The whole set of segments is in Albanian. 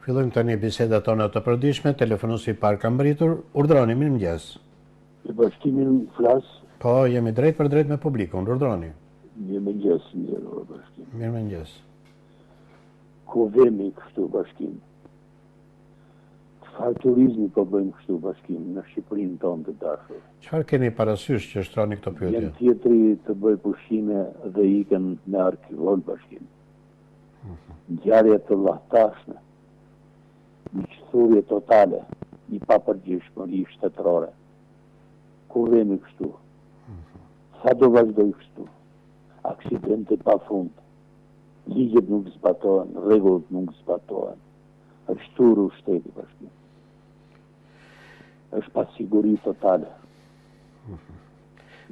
Fillojmë tani bisedat tona të përditshme, telefonuesi i parë ka mbritur, urdhroni, mirëmëngjes. Të bashkimin flas? Po, jemi drejt për drejt me publikun, urdhroni. Mirëmëngjes, bashkim. Mirëmëngjes. Ku vemi kështu bashkim? Çfarë turizmi po bëjmë kështu bashkim në Shqipërinë tonë të dashur? Çfarë keni parasysh që shtroni këto pyetje? Janë tjetri të bëj pushime dhe ikën në arkivol bashkim. Ngjarje të llahtashme. Miqësurje totale, një papërgjeshmëri shtetërore. Ku vemi kështu? Sa do vazhdoj kështu? Aksidente pa fund. Ligjet nuk zbatohen, rregullat nuk zbatohen. Është turu shteti bashkim. Është pasiguri totale.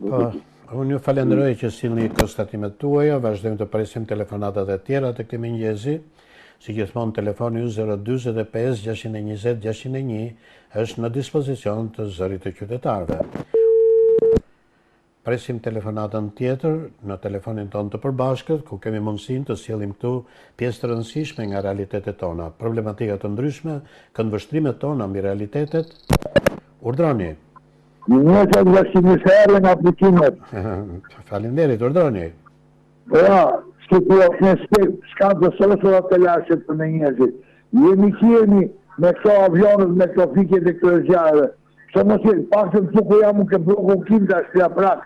Po, unë ju falenderoj që sillni konstatimet tuaja, vazhdojmë të presim telefonatat e tjera të këtij mëngjesi. Si gjithmonë, telefoni 045 620 601 është në dispozicion të zërit të qytetarëve. Presim telefonatën tjetër në telefonin tonë të përbashkët, ku kemi mundësinë të sjellim këtu pjesë të rëndësishme nga realitetet tona, problematika të ndryshme, këndvështrimet tona mbi realitetet. Urdhroni. Njësat vështimisare nga aplikimet. Faleminderit, urdhroni. Ja, s'ka të sosurat të lashet për në njerëzit. Jemi me këto avionët, me këto fikjet e këto zjarëve. Që mos jetë, pak të të ku jam u ke bloku kim të ashtë prak.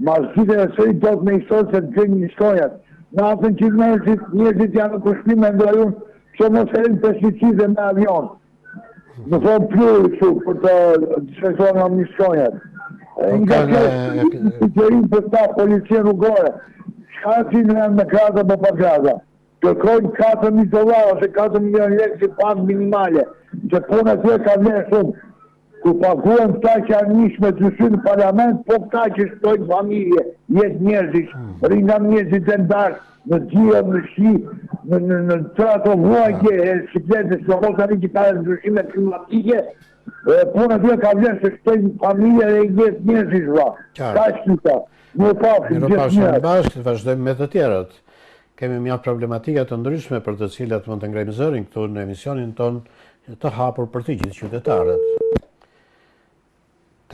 Ma zhjitën e sëri do të me historit se të gjënë një shtojat. Në atën që njerëzit janë në kushtim e ndojun, që mos herin pesticide me avion. Në thonë plurë kështu për të sheshonë në një shtojat. Nga të gjërin për ta policia rrugore. Shka që në janë me krata për pa krata. Kërkojnë $4.000 ose $4 milion lekë si pak minimale. Që puna të ka vlerë shumë. Ku paguan këta që janë njësh me të sy në parlament, po këta që shtojnë familje, jetë njerëzish, ringa njerëzit e ndarë, në gjia, në shi, në trato vuajtje, e shqipletës, që mos tani që ka ndryshime klimatike, puna të ka vlerë se shtojnë familje dhe jetë njerëzish va. Ka shkita. Mirupafshim bashkë, vazhdojmë me të tjerët. Kemi mjaft problematika të ndryshme për të cilat mund të ngrejmë zërin këtu në emisionin ton të hapur për të gjithë qytetarët.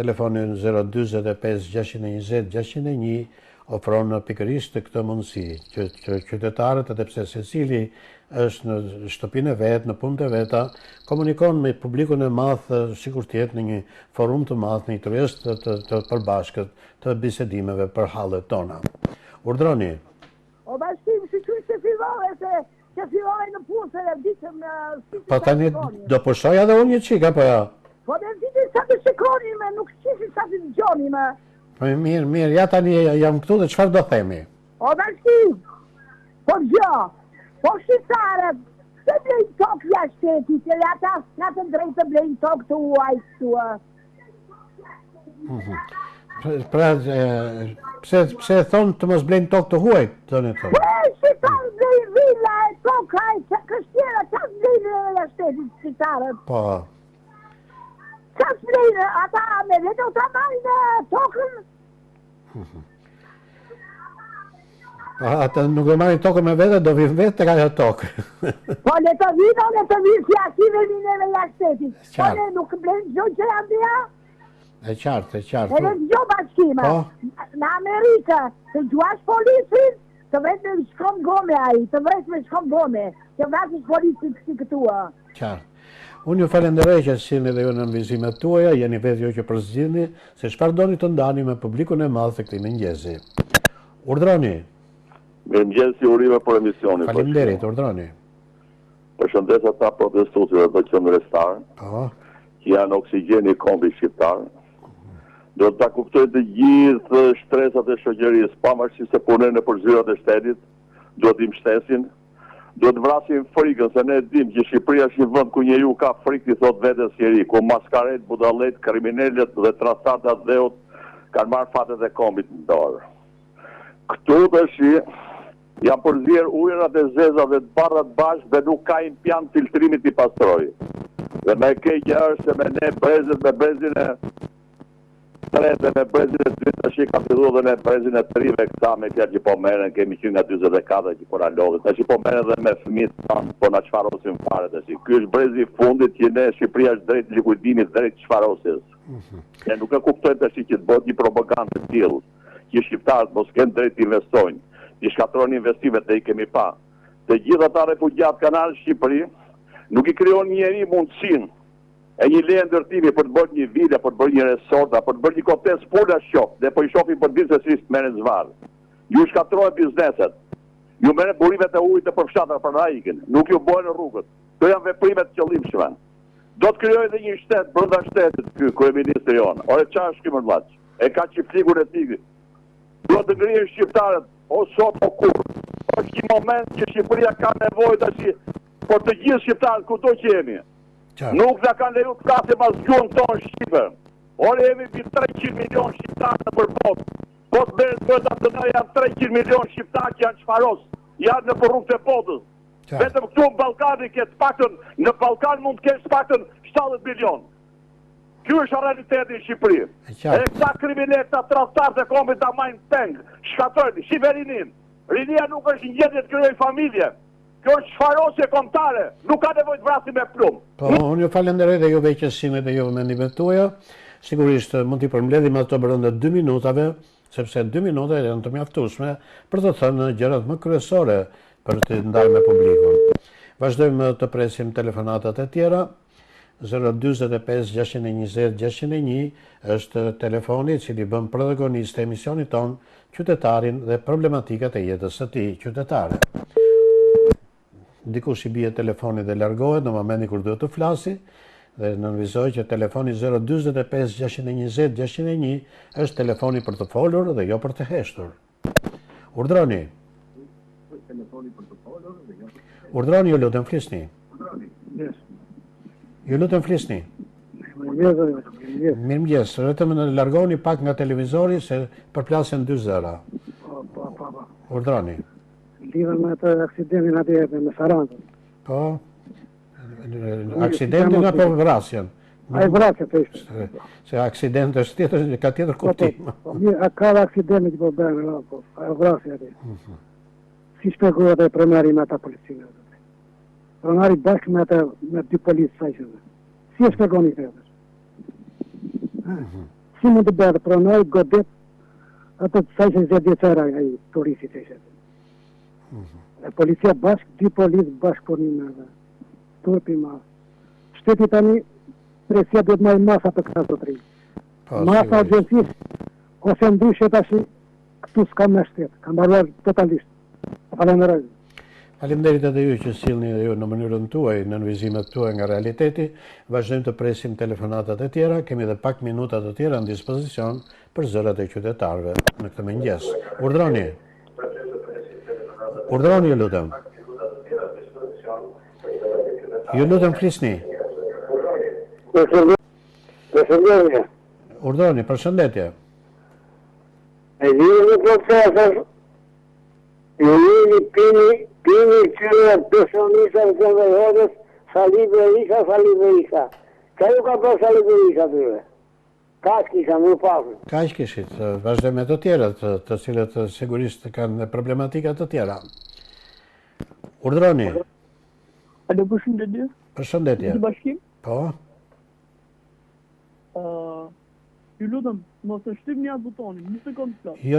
Telefoni 045 620 601 ofron pikërisht këtë mundësi që qytetarët, edhe pse secili është në shtëpinë e vet, në punët e veta, komunikon me publikun e madh sikur të jetë në një forum të madh, në një tryezë të përbashkët të bisedimeve për hallet tona. Urdhroni. O bashkim, si që fillove se fillove në punë se dhe ditëm në... Po tani do pushoja dhe unë një qik, apo ja? Po dhe ditëm sa të shikoni me, nuk qisi sa të gjoni me. Po mirë, ja tani jam këtu dhe çfarë do themi? O bashkim, po gjë, po shqiptarët, se blejnë tokë jashtetit, e ata në të drejtë të blejnë tokë të uajtë tua. Pra, pse thonë të mos blejnë tokë të huaj, të në thonë? Shqiptarët blejnë villa e toka e kështjera, qa blejnë e jashtetit shqiptarët? Po. Qa blejnë, ata me vetë o ta marrë tokën? Ata nuk e marrin tokën me vete, do vim vetë të ka tokë. Po le të vinë si ative mineve jashtetit. Po le nuk blejnë gjë që janë dhja? E qartë. Edhe gjë bashkime. Në Amerikë, të gjuash polisin, të vretë me shkom gome aji, të vretë me shkom gome. Të vretë polisin kësi këtua. Qartë. Unë ju falenderoj që sillni dhe ju në vizimet tuaja, jeni vetë jo që përzgjidhni se çfarë doni të ndani me publikun e madh të këtij mëngjesi. Urdhroni. Mirëmëngjesi, urime për emisionin. Faleminderit, urdhroni. Përshëndes ata protestuesve të qendrështar, që janë oksigjeni i kombit shqiptar. Do ta kuptojnë të gjithë shtresat e shoqërisë, pavarësisht se punojnë në përzyrat e shtetit, duhet i mbështesin, duhet të vrasin frikën, se ne dim që Shqipëria është një vend ku njeriu ka frikë, thot vetes njeri, ku maskaret, budallet, kriminalët dhe trastatat dheut kanë marrë fatet e kombit në dorë. Këtu tash janë përzier ujërat e zeza dhe të bardhat bashkë dhe nuk ka impiant filtrimit i pastrojë. Dhe me keqja është se me ne brezët me brezin e tre dhe me brezin e dytë tash ka filluar dhe me brezin e trive këta me fjalë që po merren, kemi qenë nga 44 që po na lodhin. Tash po merren dhe me fëmijët tanë, po na çfarosin fare tash. Ky është brezi i fundit që ne Shqipëria është drejt likuidimit, drejt çfarosjes. Ne nuk e kuptojmë tash që të bëhet një propagandë e tillë, që shqiptarët mos kenë drejt të investojnë, të shkatërrojnë investimet dhe i kemi pa. Të gjithë ata refugjat kanë ardhur në Shqipëri, nuk i krijon njëri mundësinë e një leje ndërtimi për të bërë një vile, për të bërë një resort, për të bërë një kotes pula shoh, dhe po i shohin për ditë se si merren zvarr. Ju shkatërrojnë bizneset. Ju merren burimet e ujit të përfshatra për na ikin, nuk ju bëhen rrugët. Këto janë veprime të qëllimshme. Do të krijojë edhe një shtet brenda shtetit ky kryeministri jon. Ore çfarë është ky më vllaç? E ka çiftlikun e tij. Do të ngrihen shqiptarët o sot o kur. Është një moment që Shqipëria ka nevojë tash për të gjithë shqiptarët kudo që jemi. Nuk na kanë leju të flasim as gjuhën tonë shqipe. Ore jemi mbi 300 milion shqiptarë nëpër botë. Po të merret vetë atë që janë 300 milion shqiptarë që janë çfaros, janë në rrugët e botës. Vetëm këtu në Ballkan ke të paktën, në Ballkan mund të kesh të paktën 70 milion. Ky është realiteti në Shqipëri. E këta kriminalë, këta tradhtarë të kombit ta majnë peng, shkatojnë, shqiperinin. Rinia nuk është një gjendje të krijojë familje. Kjo është çfarosje kombëtare, nuk ka nevojë të vrasim me plumb. Po, unë ju falenderoj dhe juve qësimet dhe juve mendimet tuaja. Sigurisht mund t'i përmbledhim ato brenda 2 minutave, sepse 2 minuta janë të mjaftueshme për të thënë gjërat më kryesore për të ndarë me publikun. Vazhdojmë të presim telefonatat e tjera. 045 620 601 është telefoni i cili bën protagonist e emisionit ton qytetarin dhe problematikat e jetës së tij qytetare. Dikush i bie telefoni dhe largohet në momentin kur duhet të flasi dhe nënvizoj që telefoni 045 620 601 është telefoni për të folur dhe jo për të heshtur. Urdhroni. Urdhroni, ju lutem flisni. Ju lutem flisni. Mirëmëngjes, vetëm në largoni pak nga televizori se përplasen dy zëra. Urdhroni. Lidhën me të aksidentin atje me Sarandën. Po, aksidentin apo vrasjen? Ai vrasja të ishte. Se aksident është tjetër, ka tjetër kuptim. Ka aksidenti që po bërë, po, vrasja atje. Si shpjegohet e pronari me ata policinë. Pronari bashkë me ata me dy policë sajshëve. Si e shpjegoni këtë? Si mund të bëhet pronari godet atë sajshën 10 vjeçara ai turisti të ishte. Policia bashkë, dy policë bashkë punim edhe turpi ma. Shteti tani presia duhet marrë masa për këta zotëri. Masa agjencisë, ose ndryshe tash këtu s'ka me shtetë, ka mbaruar totalisht. Falenderoj. Faleminderit edhe ju që sillni ju në mënyrën tuaj, në nënvizimet tuaj nga realiteti. Vazhdojmë të presim telefonatat e tjera, kemi edhe pak minuta të tjera në dispozicion për zërat e qytetarëve në këtë mëngjes. Urdhroni. Urdhroni, ju lutem. Ju lutem flisni. Përshëndetje. Urdhroni, përshëndetje. E vini në procesës, ju vini pini qyre personisën të vëhodës, Sali Berisha. Ka ju ka për Sali Berisha tyre? Kaq kisha më pasur. Kaq kishit, vazhdojmë me të tjera, të cilët sigurisht kanë problematika të tjera. Urdhroni. Alo, përshëndetje. Përshëndetje. Në bashkim? Po. Ju lutem, mos e shtypni atë butonin, një sekondë flas. Jo,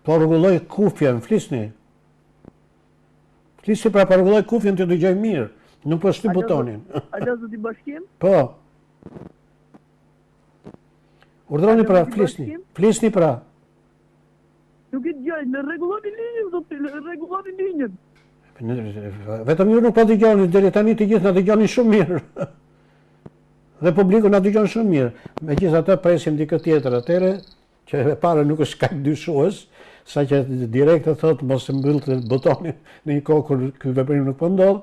po rregulloj kufjen, flisni. Flisni pra rregulloj kufjen të dëgjoj mirë, nuk po shtyp butonin. Alo, zoti bashkim? Po. Urdhroni pra, flisni. Flisni pra. Nuk e dëgjoj, në rregulloni linjën, zoti, rregulloni linjën. Vetëm ju nuk po dëgjoni, deri tani të gjithë na dëgjoni shumë mirë. Dhe publiku na dëgjon shumë mirë. Megjithatë presim dikë tjetër atëre, që e para nuk është kaq dyshues, saqë direkt e thot mos e mbyll butonin në një kohë kur ky veprim nuk po ndodh.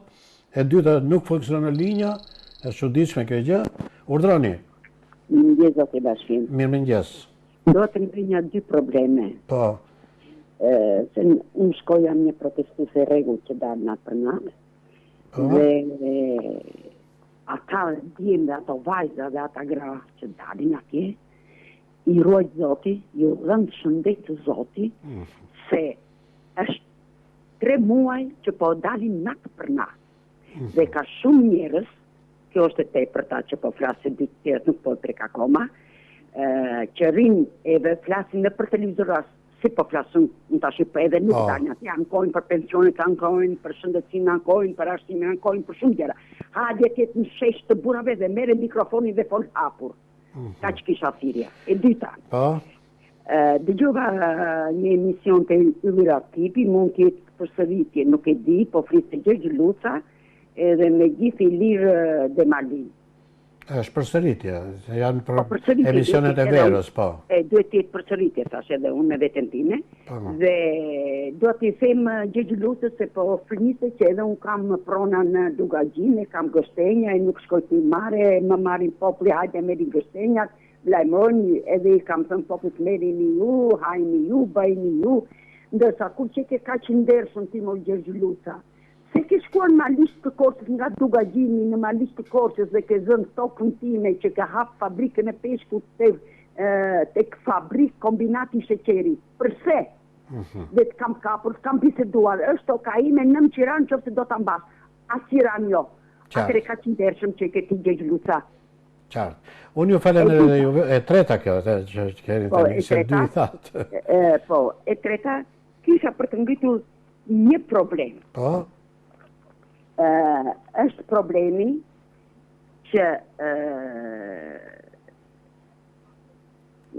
E dyta nuk funksionon linja, është çuditshme kjo gjë. Urdhroni. Mirëmëngjes, zoti bashkim. Mirëmëngjes. Do të rrinë dy probleme. Po. Se unë shkoja një protestuese rregull që dalë nga për natë. Dhe ata djenë dhe ato vajza dhe ata gra që dalin atje, i ruajt Zoti, ju dhënë shëndet të Zoti, se është 3 muaj që po dalin natë për natë. Dhe ka shumë njerëz, kjo është e tepërta që po flasin ditë tjerë, nuk po trek akoma, që rinë edhe flasin në për televizoras, si po flasin në tash edhe nuk dalin aty, ankojnë për pensionet, ankojnë për shëndetësinë, ankojnë për arsimin, ankojnë për shumë gjëra. Hadje tjetë në shesh të burave dhe merre mikrofonin dhe fol hapur. Ka që kisha thirrja. E dyta. Dëgjova një emision të Yllir Tipi, mund të jetë përsëritje, nuk e di, po flisë Gjergj Luca edhe me gjithë Ilir Demalin. Është përsëritje, janë për emisionet e verës, po. Duhet të jetë përsëritje, thash edhe unë me veten time. Dhe duhet t'i them Gjergj Lucës se po flisë që edhe unë kam prona në Dugagjin, kam gështenja, e nuk shkoj të mare, më marrin populli, hajde meri gështenjat, lajmëroni, edhe i kam thënë popullit merini ju, hajni ju, bëjni ju, ndërsa kur që ke ka që ndershën ti më Gjergj Luca. Se ke shkuar në malisht të Korçës nga Dugagjini në malisht të Korçës dhe ke zënë tokën time që ke hap fabrikën e peshkut tek fabrik kombinati sheqerit. Përse? Dhe të kam kapur, të kam biseduar, është oka ime në Qiran që do të mbas. As Qiran jo. Atëre ka që ndershëm që ke ti Gjergj Luca. Qartë. Unë ju falen e treta kjo, që keni të një se dy thatë. Po, e treta, kisha për të ngritur një problem. Po? Është problemi që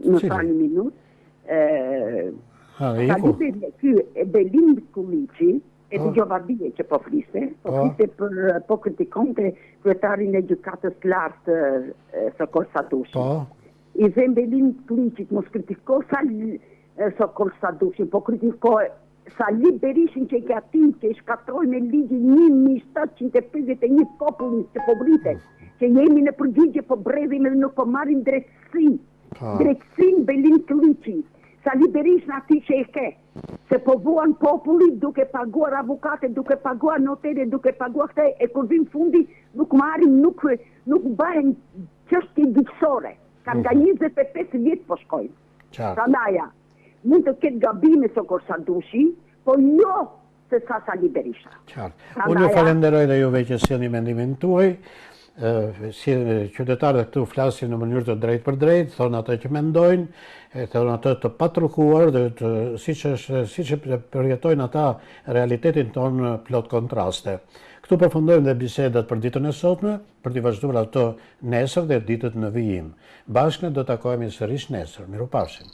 në falë një minut ky Belin Kulliçi e dëgjova bie që po fliste, po kritikonte kryetarin e gjykatës lartë Sokol Sadushi. I them Belin Kulliçit mos kritiko Sokol Sadushi, po kritiko Sali Berishin që i atin që i shkatroj me ligjin 1751 popullin të pobrite, që jemi në përgjigje po bredhim edhe nuk po marrim drejtësi. Drejtësin Belin Kulliçi. Sali Berishin ati që i ke, se po vuan popullit duke paguar avukate, duke paguar notere, duke paguar këte, e kur vim fundi nuk marrim, nuk bëhen çështje gjyqësore. Kanë nga 25 vjetë po shkojnë. Prandaj, mund të ketë gabime Sokol Sadushi, po jo se sa Sali Berisha. Qartë. Unë ju falenderoj dhe juve që sjellni mendimin tuaj. Si qytetarët këtu flasin në mënyrë të drejtë për drejtë, thonë atë që mendojnë, thonë atë të patrukuar, dhe siç e përjetojnë ata realitetin tonë plot kontraste. Këtu përfundojmë dhe bisedat për ditën e sotme, për t'i vazhduar ato nesër dhe ditët në vijim. Bashkë do takohemi sërish nesër. Mirupafshim.